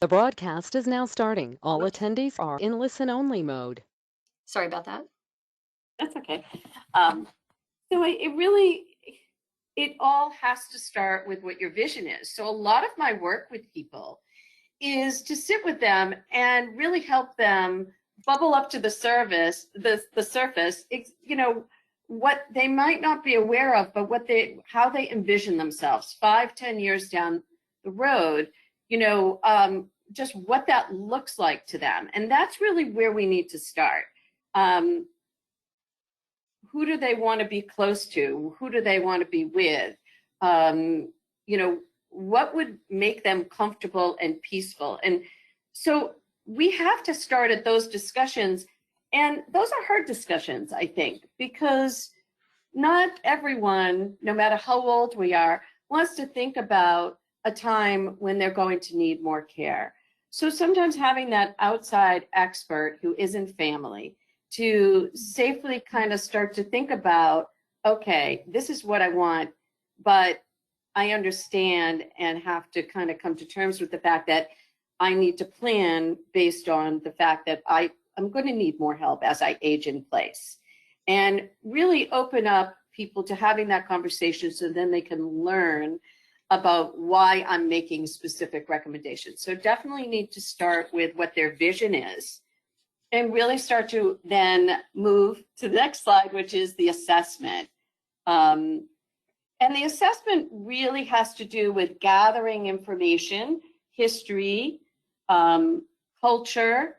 The broadcast is now starting. All attendees are in listen-only mode. Sorry about that. That's okay. So it all has to start with what your vision is. So a lot of my work with people is to sit with them and really help them bubble up to the surface, what they might not be aware of, but how they envision themselves 5-10 years down the road, just what that looks like to them. And that's really where we need to start. Who do they want to be close to? Who do they want to be with? What would make them comfortable and peaceful? And so we have to start at those discussions. And those are hard discussions, I think, because not everyone, no matter how old we are, wants to think about a time when they're going to need more care. So sometimes having that outside expert who isn't family to safely kind of start to think about, okay, this is what I want, but I understand and have to kind of come to terms with the fact that I need to plan based on the fact that I'm going to need more help as I age in place, and really open up people to having that conversation so then they can learn about why I'm making specific recommendations. So definitely need to start with what their vision is and really start to then move to the next slide, which is the assessment. And the assessment really has to do with gathering information, history, culture,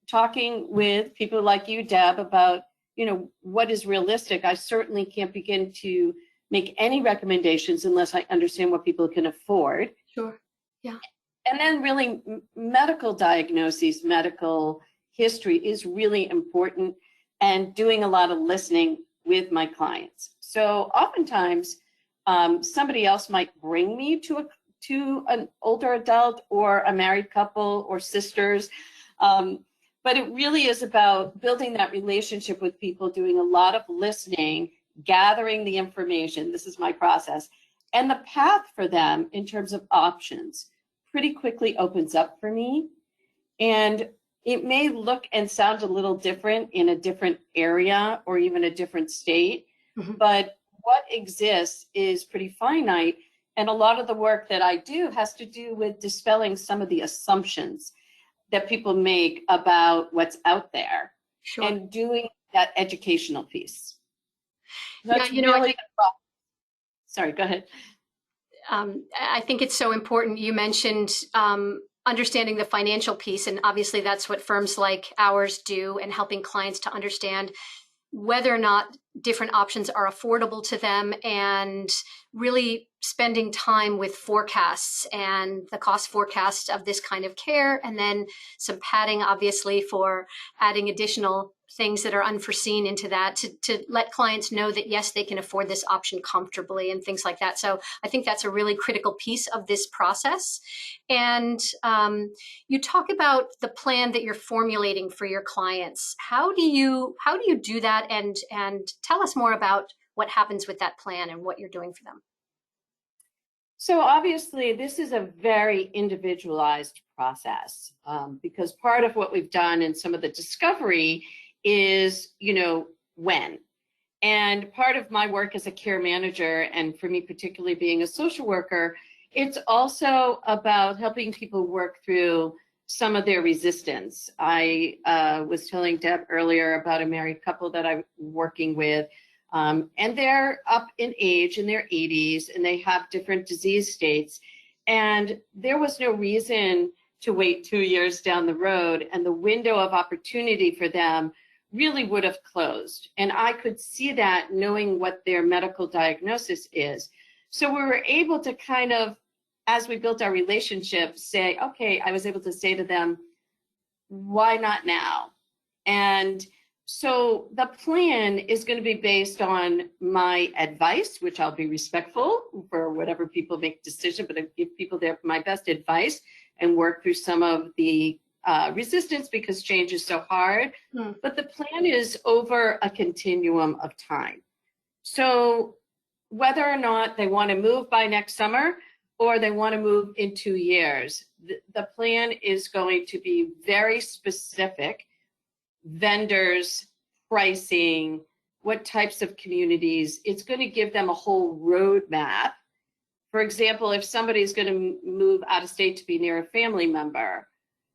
talking with people like you, Deb, about, what is realistic. I certainly can't begin to make any recommendations unless I understand what people can afford. Sure. Yeah. And then really medical diagnoses, medical history is really important, and doing a lot of listening with my clients. So oftentimes somebody else might bring me to an older adult or a married couple or sisters. But it really is about building that relationship with people, doing a lot of listening, gathering the information. This is my process. And the path for them in terms of options pretty quickly opens up for me. And it may look and sound a little different in a different area or even a different state, but what exists is pretty finite. And a lot of the work that I do has to do with dispelling some of the assumptions that people make about what's out there. Sure. And doing that educational piece. That's sorry, go ahead. I think it's so important. You mentioned understanding the financial piece, and obviously that's what firms like ours do, and helping clients to understand whether or not different options are affordable to them, and really spending time with forecasts and the cost forecast of this kind of care, and then some padding, obviously, for adding additional things that are unforeseen into that to let clients know that, yes, they can afford this option comfortably and things like that. So I think that's a really critical piece of this process. And you talk about the plan that you're formulating for your clients. How do you do that? And tell us more about what happens with that plan and what you're doing for them. So obviously, this is a very individualized process because part of what we've done in some of the discovery is, when. And part of my work as a care manager, and for me particularly being a social worker, it's also about helping people work through some of their resistance. I was telling Deb earlier about a married couple that I'm working with. And they're up in age, in their 80s, and they have different disease states. And there was no reason to wait 2 years down the road, and the window of opportunity for them really would have closed. And I could see that knowing what their medical diagnosis is. So we were able to kind of, as we built our relationship, say, okay, I was able to say to them, why not now? And so the plan is going to be based on my advice, which I'll be respectful for whatever people make decision, but I give people my best advice and work through some of the resistance because change is so hard. But the plan is over a continuum of time. So whether or not they want to move by next summer, or they want to move in 2 years. The plan is going to be very specific: vendors, pricing, what types of communities. It's going to give them a whole roadmap. For example, if somebody's going to move out of state to be near a family member,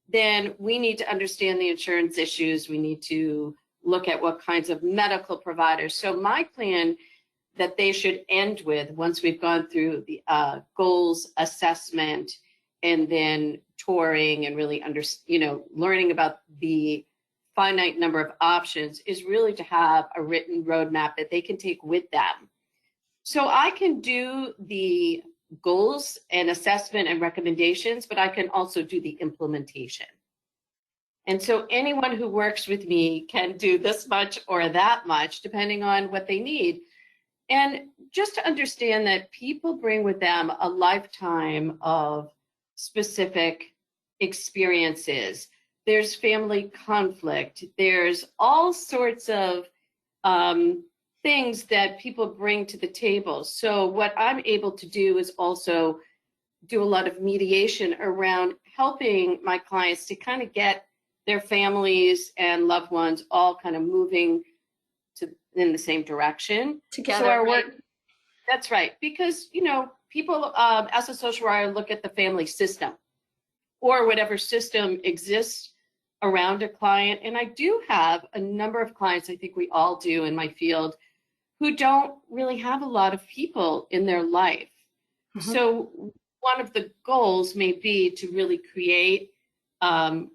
then we need to understand the insurance issues. We need to look at what kinds of medical providers. So my plan that they should end with, once we've gone through the goals assessment and then touring and really learning about the finite number of options, is really to have a written roadmap that they can take with them. So I can do the goals and assessment and recommendations, but I can also do the implementation. And so anyone who works with me can do this much or that much, depending on what they need. And just to understand that people bring with them a lifetime of specific experiences. There's family conflict. There's all sorts of things that people bring to the table. So what I'm able to do is also do a lot of mediation around helping my clients to kind of get their families and loved ones all kind of moving in the same direction Together, so our right? work, that's right, because people as a social worker look at the family system or whatever system exists around a client. And I do have a number of clients, I think we all do in my field, who don't really have a lot of people in their life. Mm-hmm. So one of the goals may be to really create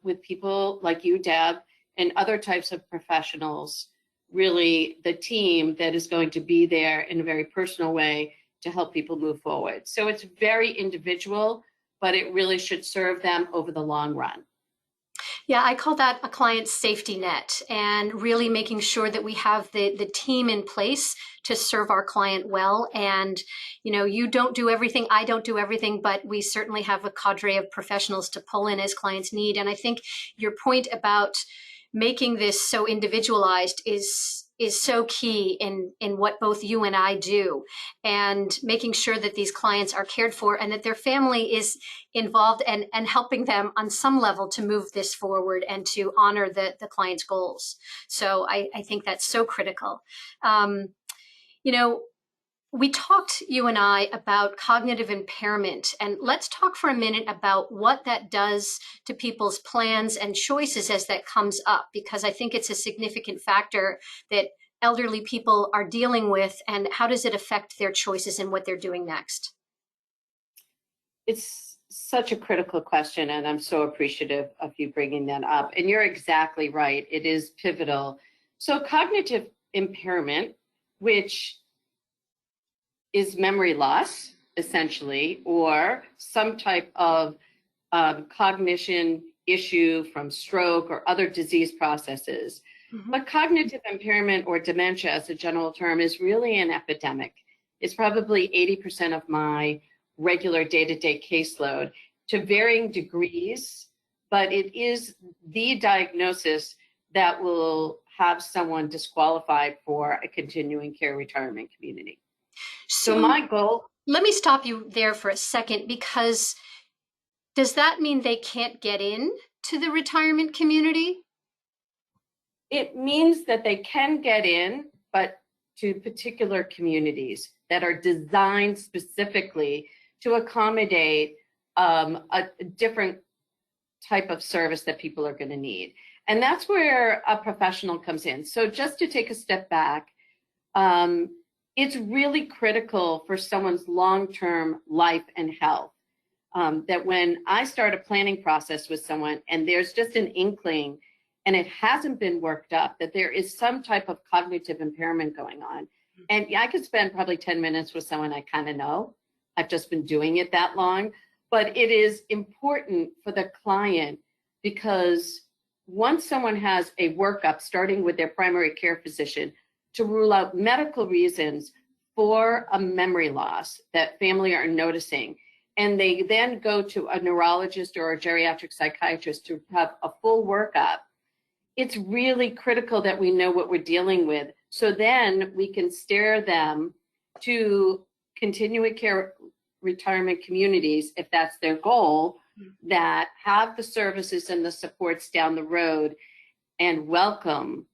with people like you, Deb, and other types of professionals, really the team that is going to be there in a very personal way to help people move forward. So it's very individual, but it really should serve them over the long run. Yeah, I call that a client safety net, and really making sure that we have the team in place to serve our client well. And, you don't do everything, I don't do everything, but we certainly have a cadre of professionals to pull in as clients need. And I think your point about making this so individualized is so key in what both you and I do, and making sure that these clients are cared for and that their family is involved and helping them on some level to move this forward and to honor the client's goals. So I think that's so critical. We talked, you and I, about cognitive impairment, and let's talk for a minute about what that does to people's plans and choices as that comes up, because I think it's a significant factor that elderly people are dealing with, and how does it affect their choices and what they're doing next? It's such a critical question, and I'm so appreciative of you bringing that up. And you're exactly right. It is pivotal. So cognitive impairment, which is memory loss, essentially, or some type of cognition issue from stroke or other disease processes. Mm-hmm. But cognitive impairment, or dementia as a general term, is really an epidemic. It's probably 80% of my regular day-to-day caseload, to varying degrees, but it is the diagnosis that will have someone disqualified for a continuing care retirement community. So my goal... Let me stop you there for a second, because does that mean they can't get in to the retirement community? It means that they can get in, but to particular communities that are designed specifically to accommodate a different type of service that people are going to need. And that's where a professional comes in. So just to take a step back, it's really critical for someone's long-term life and health that when I start a planning process with someone and there's just an inkling and it hasn't been worked up, that there is some type of cognitive impairment going on. And I could spend probably 10 minutes with someone I kind of know. I've just been doing it that long. But it is important for the client, because once someone has a workup, starting with their primary care physician, to rule out medical reasons for a memory loss that family are noticing, and they then go to a neurologist or a geriatric psychiatrist to have a full workup, it's really critical that we know what we're dealing with, so then we can steer them to continuing care retirement communities, if that's their goal, that have the services and the supports down the road and welcome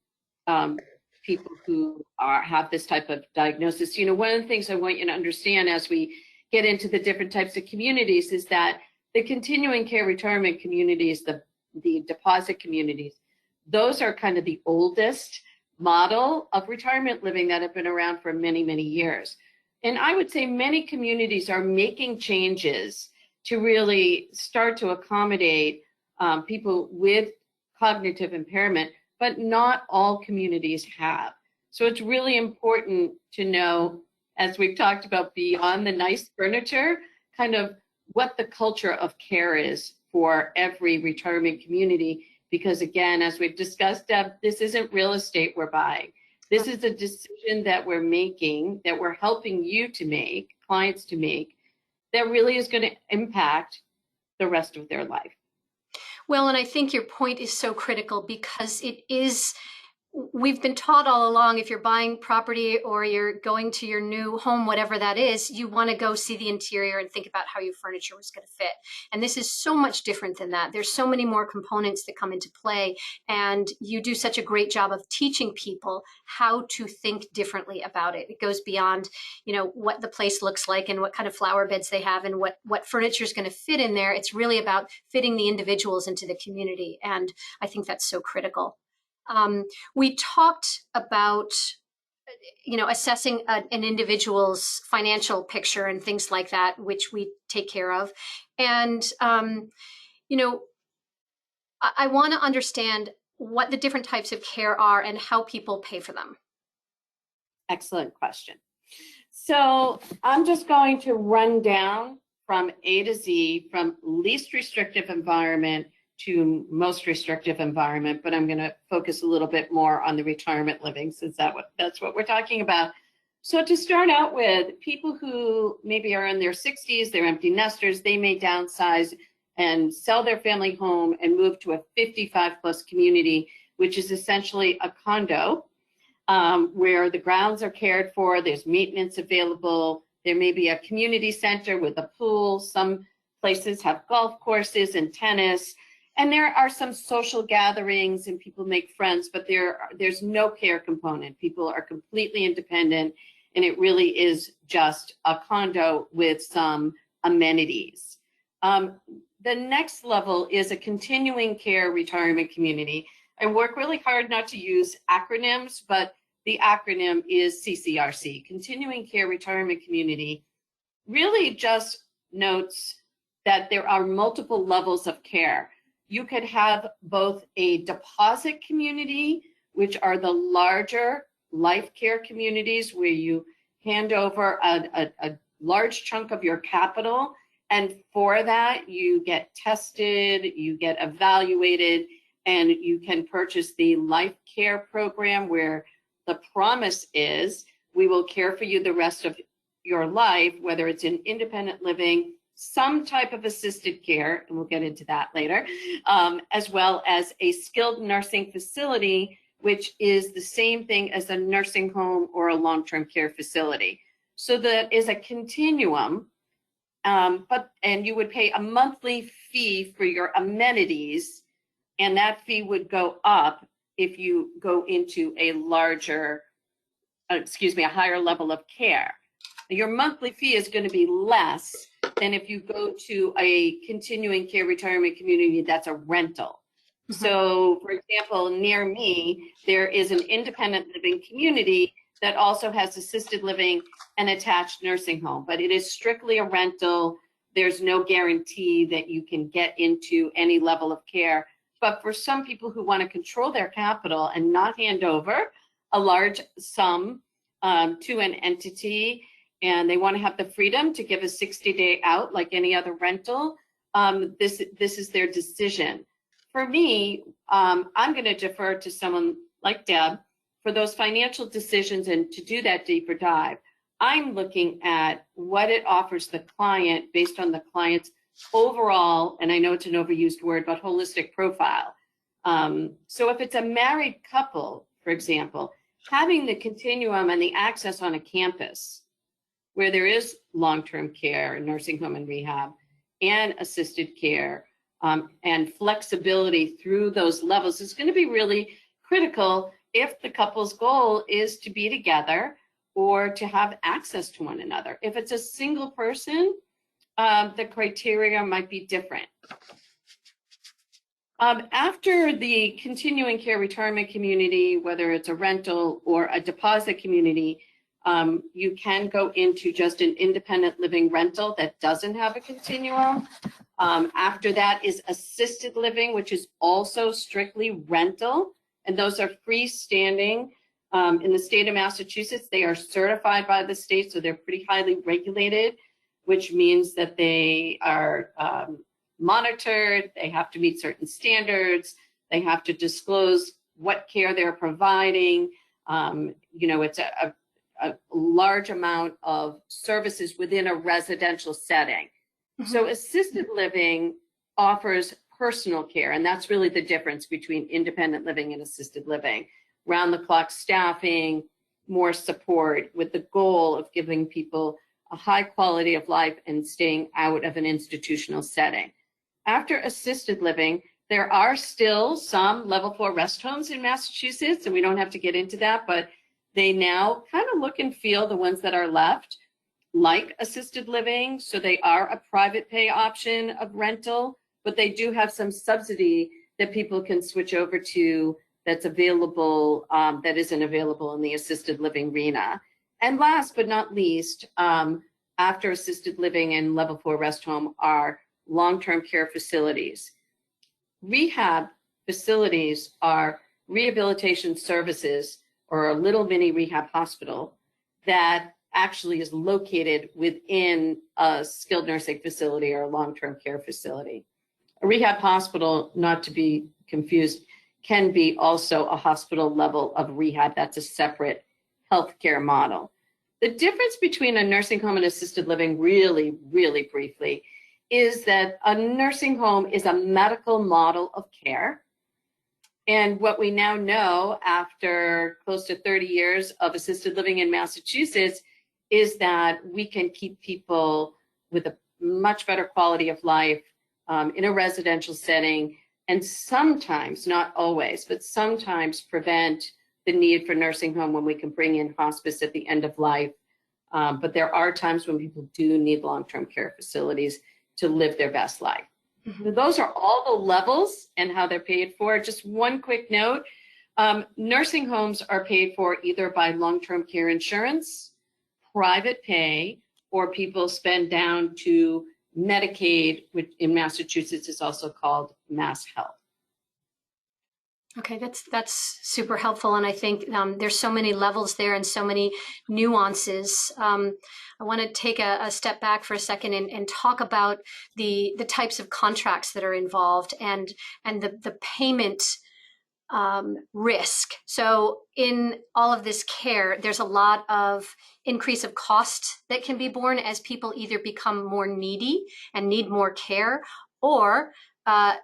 people who have this type of diagnosis. You know, one of the things I want you to understand as we get into the different types of communities is that the continuing care retirement communities, the deposit communities, those are kind of the oldest model of retirement living that have been around for many, many years. And I would say many communities are making changes to really start to accommodate people with cognitive impairment, but not all communities have. So it's really important to know, as we've talked about, beyond the nice furniture, kind of what the culture of care is for every retirement community. Because again, as we've discussed, Deb, this isn't real estate we're buying. This is a decision that we're making, that we're helping you to make, clients to make, that really is going to impact the rest of their life. Well, and I think your point is so critical because it is, we've been taught all along, if you're buying property or you're going to your new home, whatever that is, you want to go see the interior and think about how your furniture was going to fit. And this is so much different than that. There's so many more components that come into play. And you do such a great job of teaching people how to think differently about it. It goes beyond, you know, what the place looks like and what kind of flower beds they have and what furniture is going to fit in there. It's really about fitting the individuals into the community. And I think that's so critical. We talked about, you know, assessing an individual's financial picture and things like that, which we take care of. And, you know, I want to understand what the different types of care are and how people pay for them. Excellent question. So I'm just going to run down from A to Z, from least restrictive environment to most restrictive environment, but I'm going to focus a little bit more on the retirement living since that's what we're talking about. So to start out with, people who maybe are in their 60s, they're empty nesters, they may downsize and sell their family home and move to a 55 plus community, which is essentially a condo where the grounds are cared for, there's maintenance available, there may be a community center with a pool, some places have golf courses and tennis. And there are some social gatherings and people make friends, but there's no care component. People are completely independent, and it really is just a condo with some amenities. The next level is a continuing care retirement community. I work really hard not to use acronyms, but the acronym is CCRC, Continuing Care Retirement Community. Really just notes that there are multiple levels of care. You could have both a deposit community, which are the larger life care communities where you hand over a large chunk of your capital. And for that, you get tested, you get evaluated, and you can purchase the life care program where the promise is we will care for you the rest of your life, whether it's in independent living, some type of assisted care, and we'll get into that later, as well as a skilled nursing facility, which is the same thing as a nursing home or a long-term care facility. So that is a continuum, and you would pay a monthly fee for your amenities, and that fee would go up if you go into a higher level of care. Your monthly fee is going to be less than if you go to a continuing care retirement community that's a rental. Mm-hmm. So, for example, near me, there is an independent living community that also has assisted living and attached nursing home, but it is strictly a rental. There's no guarantee that you can get into any level of care. But for some people who want to control their capital and not hand over a large sum to an entity, and they want to have the freedom to give a 60-day out like any other rental, this is their decision. For me, I'm going to defer to someone like Deb for those financial decisions and to do that deeper dive. I'm looking at what it offers the client based on the client's overall, and I know it's an overused word, but holistic profile. So if it's a married couple, for example, having the continuum and the access on a campus where there is long-term care, nursing home and rehab, and assisted care, and flexibility through those levels is going to be really critical if the couple's goal is to be together or to have access to one another. If it's a single person, the criteria might be different. After the continuing care retirement community, whether it's a rental or a deposit community, you can go into just an independent living rental that doesn't have a continuum. After that is assisted living, which is also strictly rental, and those are freestanding. In the state of Massachusetts, they are certified by the state, so they're pretty highly regulated, which means that they are monitored, they have to meet certain standards, they have to disclose what care they're providing. It's a large amount of services within a residential setting. So assisted living offers personal care, and that's really the difference between independent living and assisted living. Round-the-clock staffing, more support, with the goal of giving people a high quality of life and staying out of an institutional setting. After assisted living, there are still some level 4 rest homes in Massachusetts, and we don't have to get into that, but they now kind of look and feel, the ones that are left, like assisted living. So they are a private pay option of rental, but they do have some subsidy that people can switch over to that's available, that isn't available in the assisted living arena. And last but not least, after assisted living and level 4 rest home are long-term care facilities. Rehab facilities are rehabilitation services, or a little mini rehab hospital that actually is located within a skilled nursing facility or a long-term care facility. A rehab hospital, not to be confused, can be also a hospital level of rehab. That's a separate healthcare model. The difference between a nursing home and assisted living, really, really briefly, is that a nursing home is a medical model of care. And what we now know after close to 30 years of assisted living in Massachusetts is that we can keep people with a much better quality of life in a residential setting, and sometimes, not always, but sometimes prevent the need for nursing home when we can bring in hospice at the end of life. But there are times when people do need long-term care facilities to live their best life. So those are all the levels and how they're paid for. Just one quick note, nursing homes are paid for either by long-term care insurance, private pay, or people spend down to Medicaid, which in Massachusetts is also called Mass Health. Okay, that's super helpful, and I think there's so many levels there and so many nuances. I want to take a step back for a second and talk about the types of contracts that are involved and the payment risk. So in all of this care, there's a lot of increase of cost that can be borne as people either become more needy and need more care, or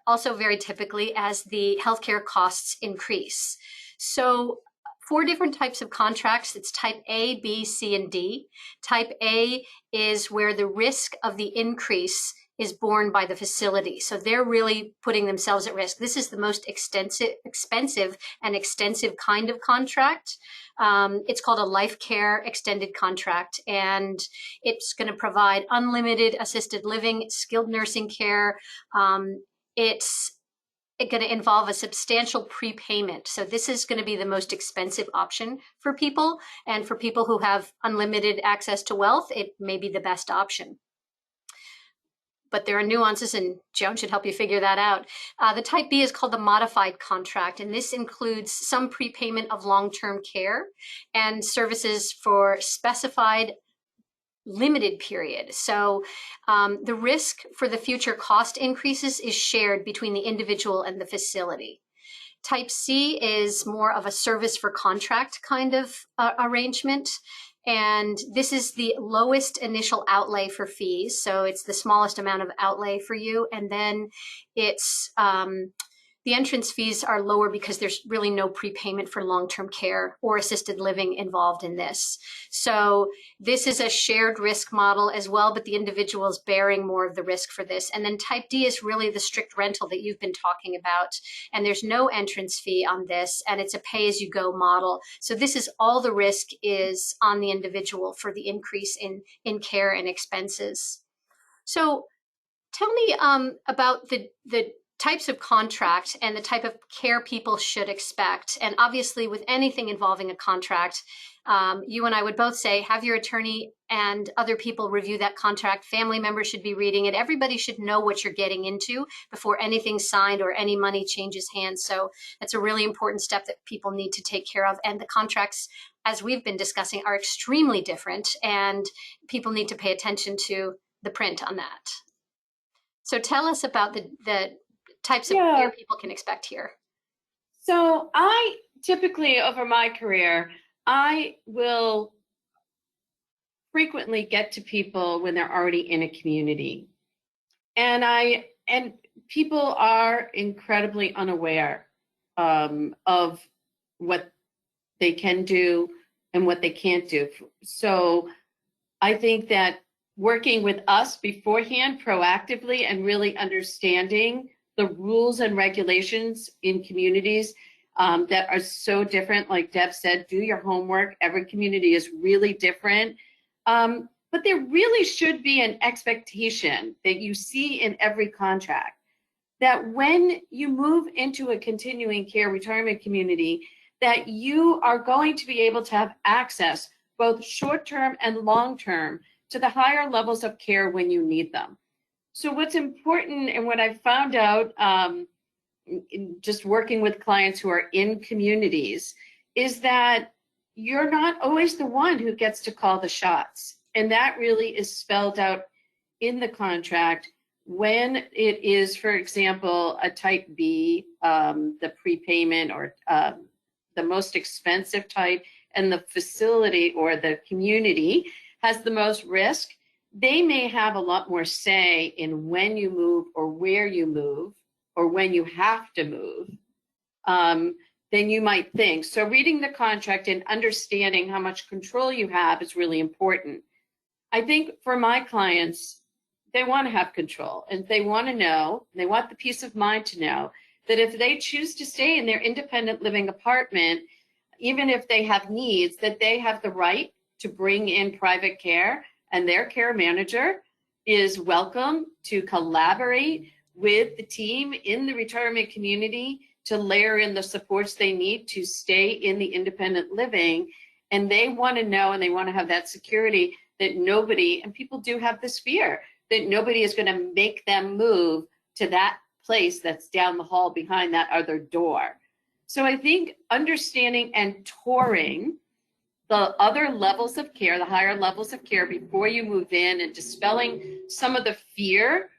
also very typically as the healthcare costs increase. So 4 different types of contracts. It's type A, B, C, and D. Type A is where the risk of the increase is borne by the facility. So they're really putting themselves at risk. This is the most expensive and extensive kind of contract. It's called a life care extended contract, and it's going to provide unlimited assisted living, skilled nursing care. It's going to involve a substantial prepayment. So this is going to be the most expensive option for people. And for people who have unlimited access to wealth, it may be the best option. But there are nuances, and Joan should help you figure that out. The type B is called the modified contract, and this includes some prepayment of long-term care and services for specified limited period. So the risk for the future cost increases is shared between the individual and the facility. Type C is more of a service for contract kind of arrangement. And this is the lowest initial outlay for fees. So it's the smallest amount of outlay for you. And then it's the entrance fees are lower because there's really no prepayment for long-term care or assisted living involved in this. So this is a shared risk model as well, but the individual is bearing more of the risk for this. And then type D is really the strict rental that you've been talking about. And there's no entrance fee on this, and it's a pay-as-you-go model. So this is all the risk is on the individual for the increase in care and expenses. So tell me about the types of contract and the type of care people should expect. And obviously with anything involving a contract, you and I would both say, have your attorney and other people review that contract. Family members should be reading it. Everybody should know what you're getting into before anything's signed or any money changes hands. So that's a really important step that people need to take care of. And the contracts, as we've been discussing, are extremely different, and people need to pay attention to the print on that. So tell us about the types of care people can expect here. So I typically, over my career, I will frequently get to people when they're already in a community. And people are incredibly unaware of what they can do and what they can't do. So I think that working with us beforehand, proactively, and really understanding the rules and regulations in communities that are so different. Like Deb said, do your homework. Every community is really different. But there really should be an expectation that you see in every contract that when you move into a continuing care retirement community, that you are going to be able to have access, both short-term and long-term, to the higher levels of care when you need them. So what's important, and what I've found out just working with clients who are in communities, is that you're not always the one who gets to call the shots. And that really is spelled out in the contract when it is, for example, a type B, the prepayment or the most expensive type, and the facility or the community has the most risk. They may have a lot more say in when you move or where you move or when you have to move than you might think. So reading the contract and understanding how much control you have is really important. I think for my clients, they want to have control, and they want to know, they want the peace of mind to know that if they choose to stay in their independent living apartment, even if they have needs, that they have the right to bring in private care, and their care manager is welcome to collaborate with the team in the retirement community to layer in the supports they need to stay in the independent living. And they want to know, and they want to have that security that nobody, and people do have this fear, that nobody is going to make them move to that place that's down the hall behind that other door. So I think understanding and touring the other levels of care, the higher levels of care before you move in, and dispelling some of the fear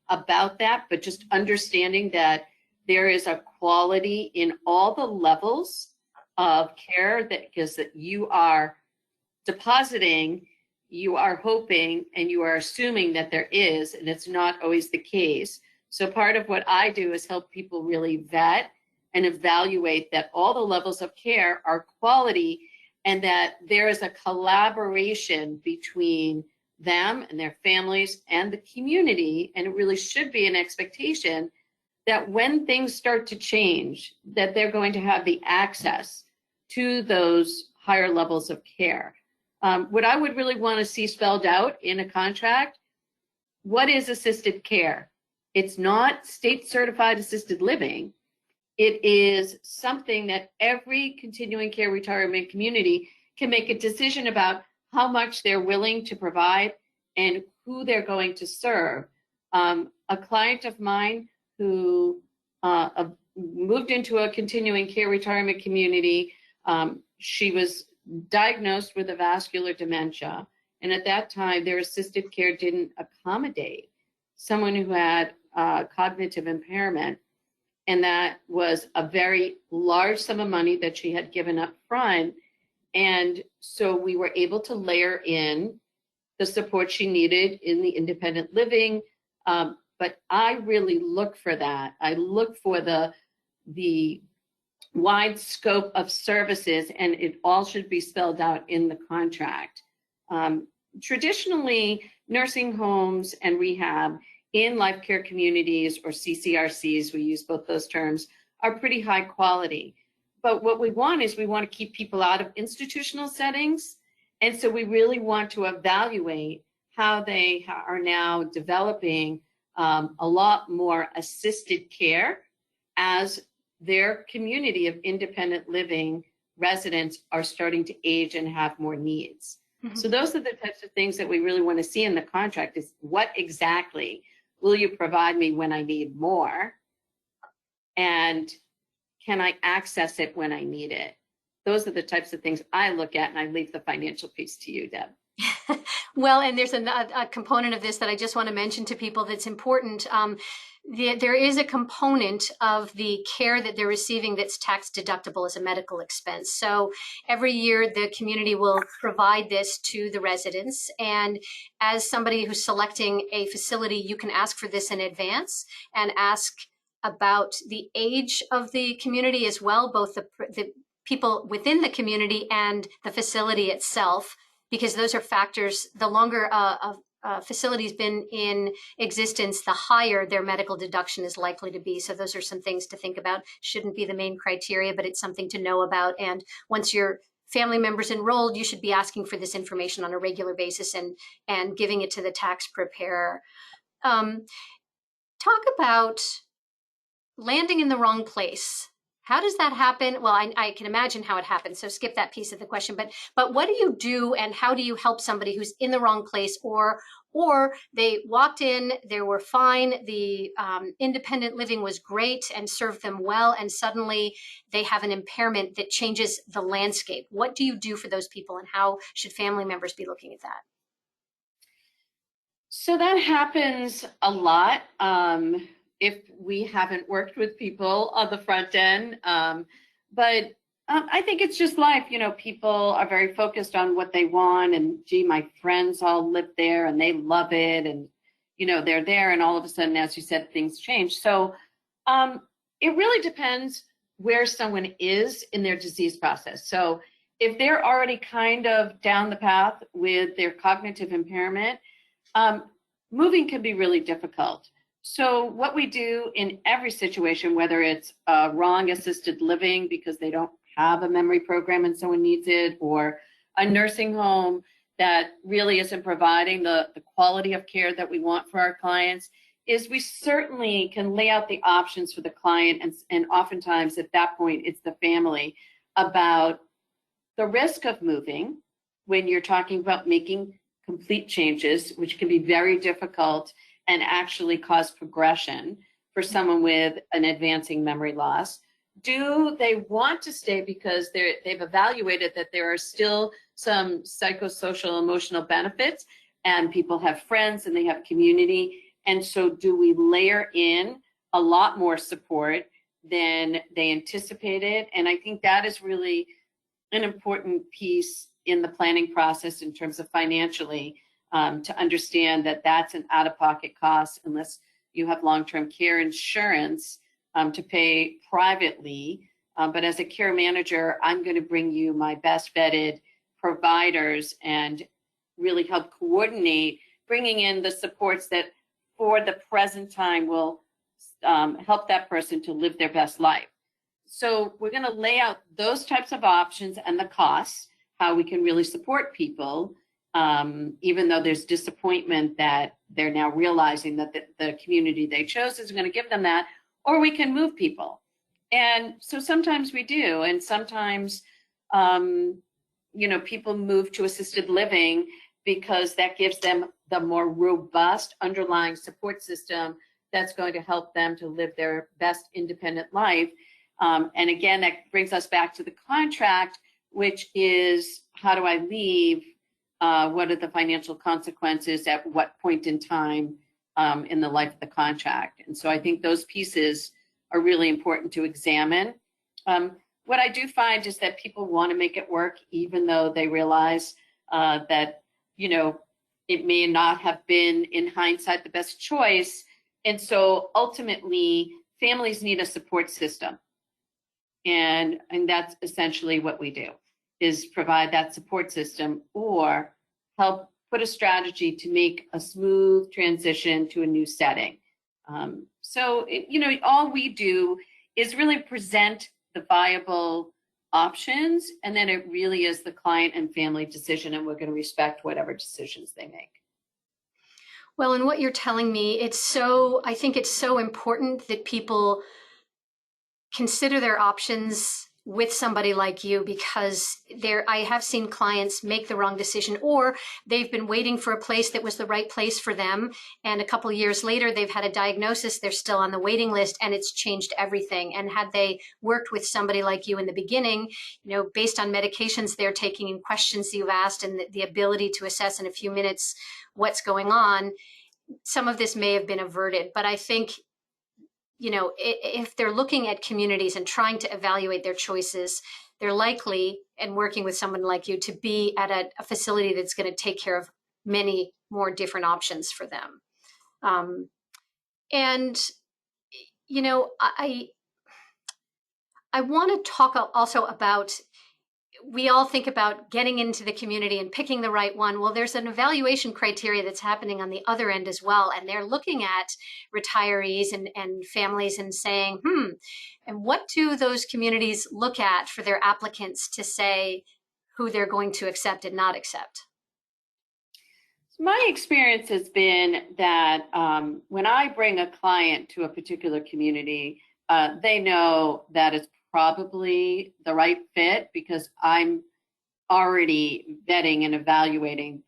about that, but just understanding that there is a quality in all the levels of care that you are depositing, you are hoping, and you are assuming that there is, and it's not always the case. So part of what I do is help people really vet and evaluate that all the levels of care are quality, and that there is a collaboration between them and their families and the community. And it really should be an expectation that when things start to change, that they're going to have the access to those higher levels of care. What I would really want to see spelled out in a contract, what is assisted care? It's not state certified assisted living. It is something that every continuing care retirement community can make a decision about how much they're willing to provide and who they're going to serve. A client of mine who moved into a continuing care retirement community, she was diagnosed with a vascular dementia. And at that time, their assisted care didn't accommodate someone who had cognitive impairment. And that was a very large sum of money that she had given up front. And so we were able to layer in the support she needed in the independent living. but I really look for that. I look for the wide scope of services, and it all should be spelled out in the contract. Traditionally, nursing homes and rehab in life care communities, or CCRCs, we use both those terms, are pretty high quality. But what we want is we want to keep people out of institutional settings. And so we really want to evaluate how they are now developing a lot more assisted care as their community of independent living residents are starting to age and have more needs. Mm-hmm. So those are the types of things that we really want to see in the contract, is what exactly will you provide me when I need more? And can I access it when I need it? Those are the types of things I look at, and I leave the financial piece to you, Deb. Well, and there's a component of this that I just want to mention to people that's important. There is a component of the care that they're receiving that's tax deductible as a medical expense. So every year the community will provide this to the residents. And as somebody who's selecting a facility, you can ask for this in advance and ask about the age of the community as well, both the people within the community and the facility itself, because those are factors. The longer a facility's been in existence, the higher their medical deduction is likely to be. So those are some things to think about. Shouldn't be the main criteria, but it's something to know about. And once your family members enrolled, you should be asking for this information on a regular basis and giving it to the tax preparer. Talk about landing in the wrong place. How does that happen? Well, I can imagine how it happens, so skip that piece of the question. But what do you do, and how do you help somebody who's in the wrong place, or they walked in, they were fine, the independent living was great and served them well, and suddenly they have an impairment that changes the landscape? What do you do for those people, and how should family members be looking at that? So that happens a lot. If we haven't worked with people on the front end. But I think it's just life. You know, people are very focused on what they want, and gee, my friends all live there and they love it. And, you know, they're there, and all of a sudden, as you said, things change. So it really depends where someone is in their disease process. So if they're already kind of down the path with their cognitive impairment, moving can be really difficult. So what we do in every situation, whether it's wrong assisted living because they don't have a memory program and someone needs it, or a nursing home that really isn't providing the quality of care that we want for our clients, is we certainly can lay out the options for the client, and oftentimes at that point it's the family, about the risk of moving when you're talking about making complete changes, which can be very difficult and actually cause progression for someone with an advancing memory loss. Do they want to stay because they've evaluated that there are still some psychosocial emotional benefits, and people have friends and they have community? And so do we layer in a lot more support than they anticipated? And I think that is really an important piece in the planning process in terms of financially, to understand that that's an out-of-pocket cost unless you have long-term care insurance to pay privately. But as a care manager, I'm going to bring you my best vetted providers and really help coordinate bringing in the supports that for the present time will help that person to live their best life. So we're going to lay out those types of options and the costs, how we can really support people, even though there's disappointment that they're now realizing that the community they chose is going to give them that, or we can move people. And so sometimes we do, and sometimes, you know, people move to assisted living because that gives them the more robust underlying support system that's going to help them to live their best independent life. And again, that brings us back to the contract, which is, how do I leave? What are the financial consequences at what point in time in the life of the contract? And so I think those pieces are really important to examine. What I do find is that people want to make it work, even though they realize that, you know, it may not have been in hindsight the best choice. And so ultimately, families need a support system. And that's essentially what we do, is provide that support system or help put a strategy to make a smooth transition to a new setting. All we do is really present the viable options, and then it really is the client and family decision, and we're going to respect whatever decisions they make. Well, and what you're telling me, I think it's so important that people consider their options with somebody like you, because I have seen clients make the wrong decision, or they've been waiting for a place that was the right place for them. And a couple of years later, they've had a diagnosis, they're still on the waiting list, and it's changed everything. And had they worked with somebody like you in the beginning, based on medications they're taking and questions you've asked and the ability to assess in a few minutes what's going on, some of this may have been averted. But I think if they're looking at communities and trying to evaluate their choices, they're likely, and working with someone like you, to be at a facility that's going to take care of many more different options for them. I want to talk also about, we all think about getting into the community and picking the right one. Well, there's an evaluation criteria that's happening on the other end as well. And they're looking at retirees and families and saying, and what do those communities look at for their applicants to say who they're going to accept and not accept? My experience has been that when I bring a client to a particular community, they know that it's probably the right fit, because I'm already vetting and evaluating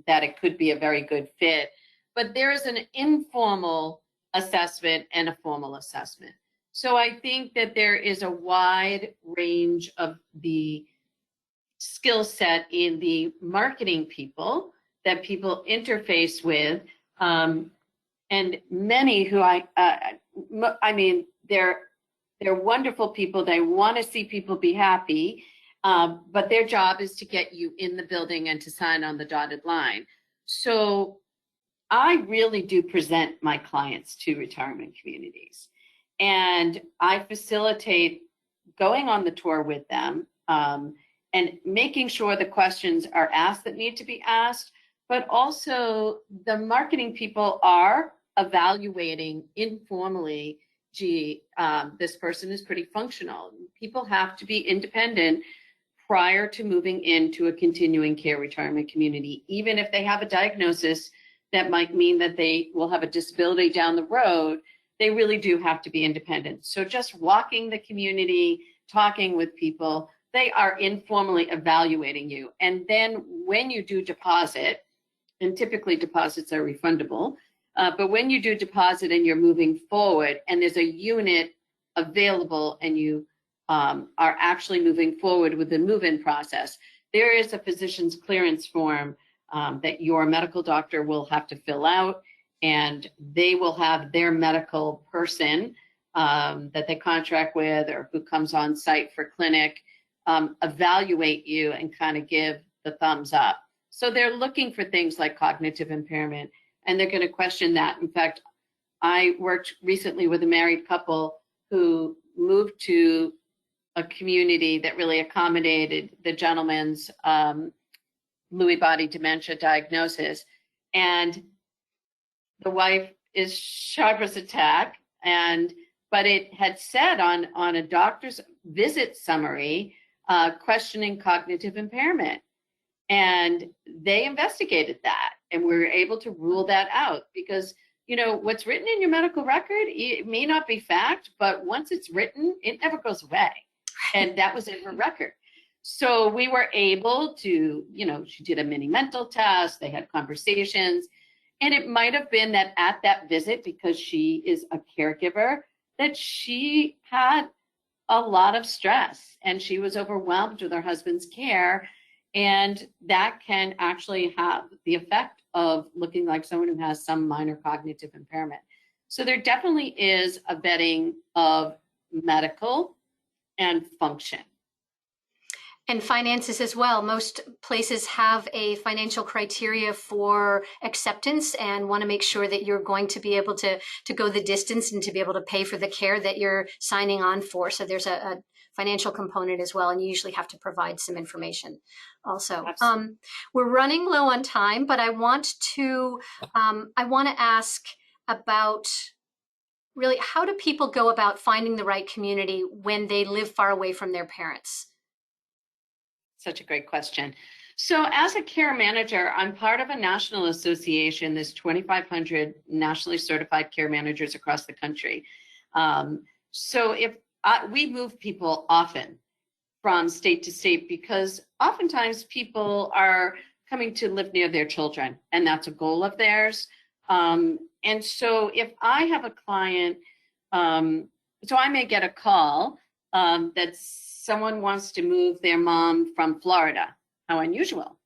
that it could be a very good fit. But there is an informal assessment and a formal assessment. So I think that there is a wide range of the skill set in the marketing people that people interface with, and many who they're wonderful people. They want to see people be happy, but their job is to get you in the building and to sign on the dotted line. So I really do present my clients to retirement communities, and I facilitate going on the tour with them, and making sure the questions are asked that need to be asked, but also the marketing people are evaluating informally, this person is pretty functional. People have to be independent prior to moving into a continuing care retirement community. Even if they have a diagnosis that might mean that they will have a disability down the road, they really do have to be independent. So just walking the community, talking with people, they are informally evaluating you. And then when you do deposit, and typically deposits are refundable, but when you do deposit and you're moving forward and there's a unit available and you are actually moving forward with the move-in process, there is a physician's clearance form that your medical doctor will have to fill out, and they will have their medical person that they contract with or who comes on site for clinic evaluate you and kind of give the thumbs up. So they're looking for things like cognitive impairment, and they're going to question that. In fact, I worked recently with a married couple who moved to a community that really accommodated the gentleman's Lewy body dementia diagnosis. And the wife is sharp as a tack, but it had said on a doctor's visit summary, questioning cognitive impairment. And they investigated that, and we were able to rule that out, because what's written in your medical record, it may not be fact, but once it's written, it never goes away. And that was in her record. So we were able to, she did a mini mental test, they had conversations, and it might have been that at that visit, because she is a caregiver, that she had a lot of stress and she was overwhelmed with her husband's care. And that can actually have the effect of looking like someone who has some minor cognitive impairment. So there definitely is a vetting of medical and function. And finances as well. Most places have a financial criteria for acceptance and want to make sure that you're going to be able to go the distance and to be able to pay for the care that you're signing on for. So there's a financial component as well, and you usually have to provide some information also. We're running low on time, but I want to ask about really, how do people go about finding the right community when they live far away from their parents? Such a great question. So as a care manager, I'm part of a national association. There's 2,500 nationally certified care managers across the country. So if we move people often from state to state, because oftentimes people are coming to live near their children, and that's a goal of theirs. And so if I have a client, so I may get a call that someone wants to move their mom from Florida. How unusual.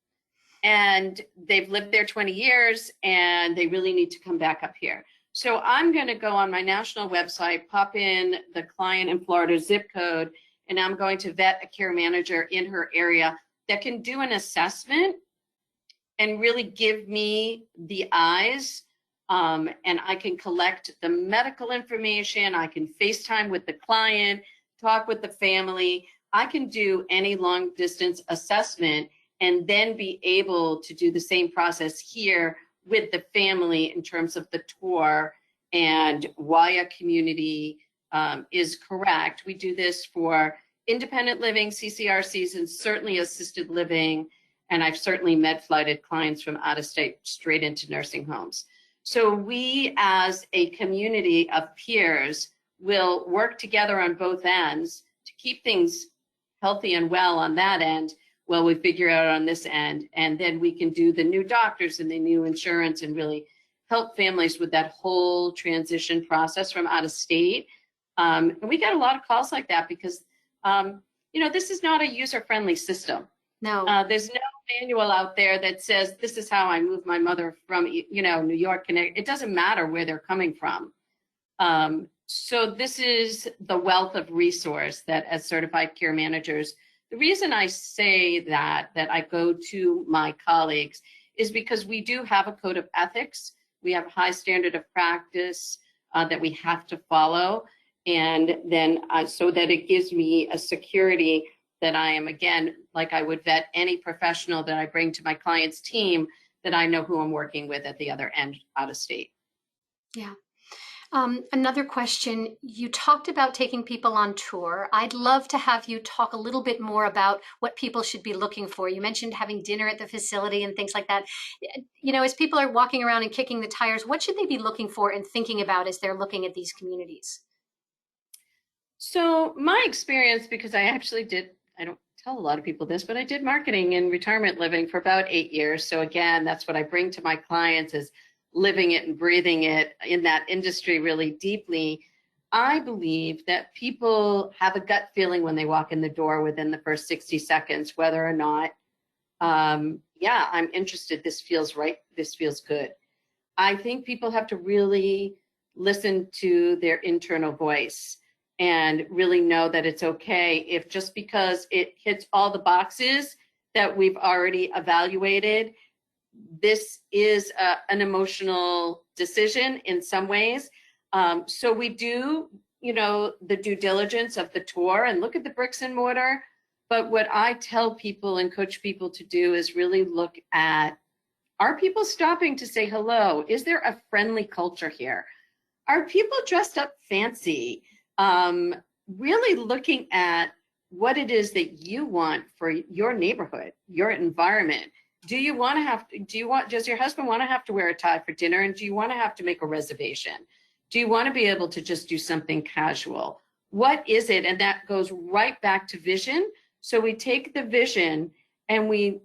And they've lived there 20 years and they really need to come back up here. So I'm going to go on my national website, pop in the client in Florida zip code, and I'm going to vet a care manager in her area that can do an assessment and really give me the eyes. And I can collect the medical information. I can FaceTime with the client, talk with the family. I can do any long distance assessment and then be able to do the same process here with the family in terms of the tour and why a community is correct. We do this for independent living, CCRCs, and certainly assisted living. And I've certainly med flighted clients from out of state straight into nursing homes. So we as a community of peers will work together on both ends to keep things healthy and well on that end while we figure out on this end. And then we can do the new doctors and the new insurance and really help families with that whole transition process from out of state. And we get a lot of calls like that because, this is not a user-friendly system. No. There's no manual out there that says, this is how I move my mother from, New York, Connecticut. It doesn't matter where they're coming from. So this is the wealth of resource that as certified care managers, the reason I say that I go to my colleagues is because we do have a code of ethics. We have a high standard of practice that we have to follow. And then so that it gives me a security that I am, again, like I would vet any professional that I bring to my client's team, that I know who I'm working with at the other end out of state. Yeah. Another question, you talked about taking people on tour. I'd love to have you talk a little bit more about what people should be looking for. You mentioned having dinner at the facility and things like that. As people are walking around and kicking the tires, what should they be looking for and thinking about as they're looking at these communities? So my experience, because I don't tell a lot of people this, but I did marketing in retirement living for about 8 years. So again, that's what I bring to my clients is living it and breathing it in that industry really deeply. I believe that people have a gut feeling when they walk in the door within the first 60 seconds, whether or not, I'm interested, this feels right, this feels good. I think people have to really listen to their internal voice and really know that it's okay if just because it hits all the boxes that we've already evaluated, this is an emotional decision in some ways. So we do, the due diligence of the tour and look at the bricks and mortar. But what I tell people and coach people to do is really look at, are people stopping to say hello? Is there a friendly culture here? Are people dressed up fancy? Really looking at what it is that you want for your neighborhood, your environment. Does your husband want to have to wear a tie for dinner? And do you want to have to make a reservation? Do you want to be able to just do something casual? What is it? And that goes right back to vision. So we take the vision and we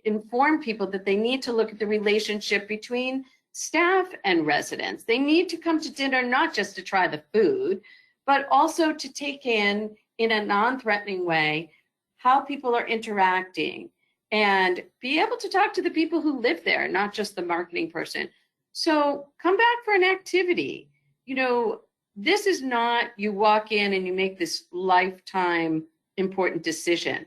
inform people that they need to look at the relationship between staff and residents. They need to come to dinner, not just to try the food, but also to take in a non-threatening way, how people are interacting and be able to talk to the people who live there, not just the marketing person. So come back for an activity. This is not you walk in and you make this lifetime important decision.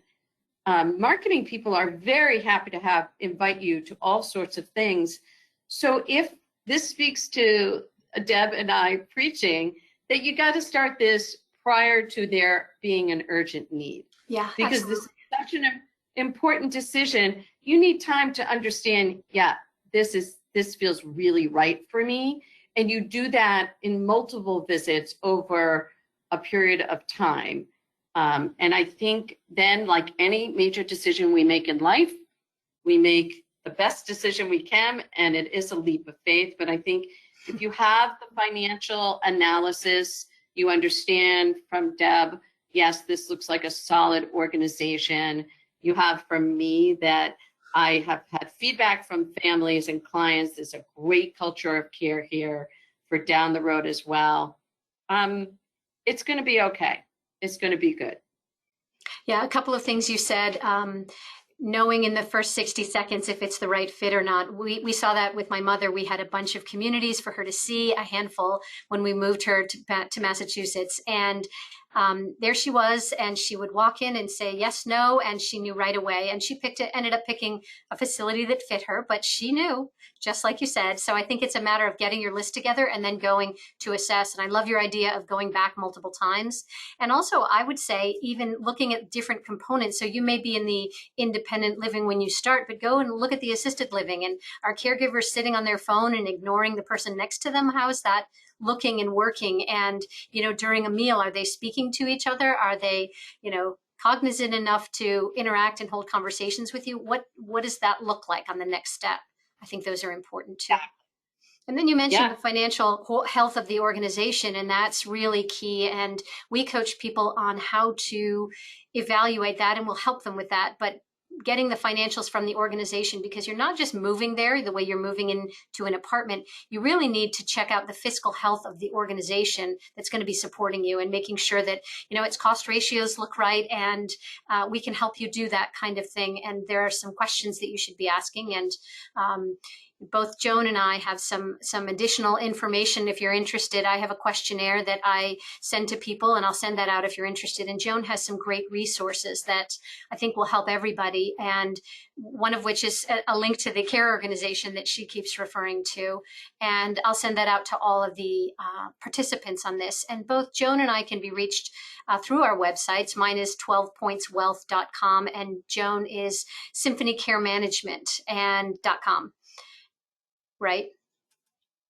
marketing people are very happy to invite you to all sorts of things. So if this speaks to Deb and I preaching, that you got to start this prior to there being an urgent need. Yeah, because absolutely. this is such an important decision. You need time to understand, yeah, this feels really right for me. And you do that in multiple visits over a period of time. And I think then, like any major decision we make in life, we make the best decision we can, and it is a leap of faith. But I think if you have the financial analysis, you understand from Deb, yes, this looks like a solid organization. You have from me that I have had feedback from families and clients. There's a great culture of care here for down the road as well. It's going to be okay. It's going to be good. Yeah, a couple of things you said. Knowing in the first 60 seconds if it's the right fit or not. We saw that with my mother. We had a bunch of communities for her to see, a handful, when we moved her to Massachusetts. And there she was, and she would walk in and say yes, no, and she knew right away. And she ended up picking a facility that fit her, but she knew, just like you said. So I think it's a matter of getting your list together and then going to assess. And I love your idea of going back multiple times. And also, I would say even looking at different components. So you may be in the independent living when you start, but go and look at the assisted living. And are caregivers sitting on their phone and ignoring the person next to them? How is that looking and working? And, during a meal, are they speaking to each other? Are they, cognizant enough to interact and hold conversations with you? What does that look like on the next step? I think those are important too. And then you mentioned the financial health of the organization, and that's really key. And we coach people on how to evaluate that, and we'll help them with that. But getting the financials from the organization, because you're not just moving there the way you're moving into an apartment. You really need to check out the fiscal health of the organization that's going to be supporting you, and making sure that, its cost ratios look right. And we can help you do that kind of thing. And there are some questions that you should be asking. And both Joan and I have some additional information if you're interested. I have a questionnaire that I send to people, and I'll send that out if you're interested. And Joan has some great resources that I think will help everybody. And one of which is a link to the care organization that she keeps referring to. And I'll send that out to all of the participants on this. And both Joan and I can be reached through our websites. Mine is 12pointswealth.com, and Joan is symphonycaremanagement.com. Right?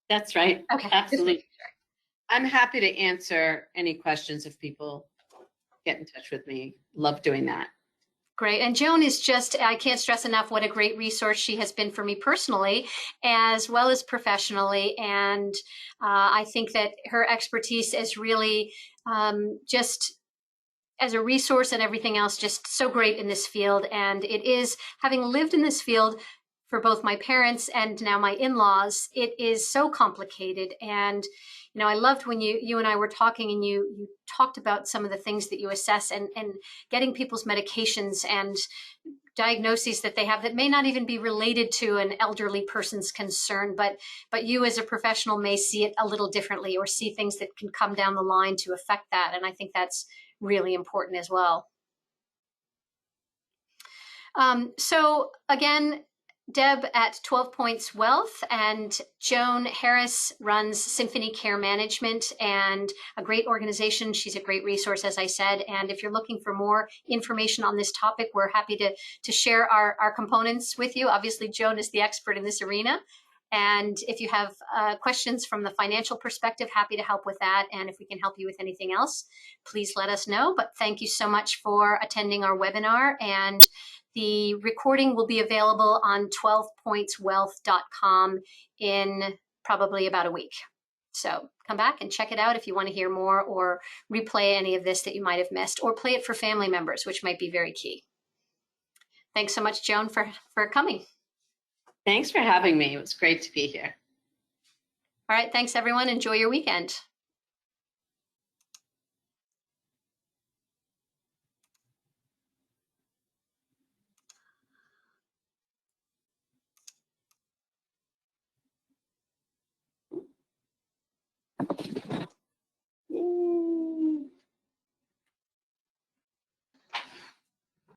That's right. Okay. Absolutely. I'm happy to answer any questions if people get in touch with me. Love doing that. Great. And Joan is just, I can't stress enough what a great resource she has been for me personally, as well as professionally. And I think that her expertise is really just as a resource and everything else, just so great in this field. And it is, having lived in this field for both my parents and now my in-laws, it is so complicated. And, I loved when you and I were talking, and you talked about some of the things that you assess, and getting people's medications and diagnoses that they have that may not even be related to an elderly person's concern, but you as a professional may see it a little differently, or see things that can come down the line to affect that. And I think that's really important as well. So again, Deb at 12 Points Wealth, and Joan Harris runs Symphony Care Management, and a great organization. She's a great resource, as I said. And if you're looking for more information on this topic, we're happy to share our components with you. Obviously, Joan is the expert in this arena. And if you have questions from the financial perspective, happy to help with that. And if we can help you with anything else, please let us know. But thank you so much for attending our webinar. And the recording will be available on 12pointswealth.com in probably about a week. So come back and check it out if you want to hear more, or replay any of this that you might have missed, or play it for family members, which might be very key. Thanks so much, Joan, for coming. Thanks for having me. It was great to be here. All right. Thanks, everyone. Enjoy your weekend.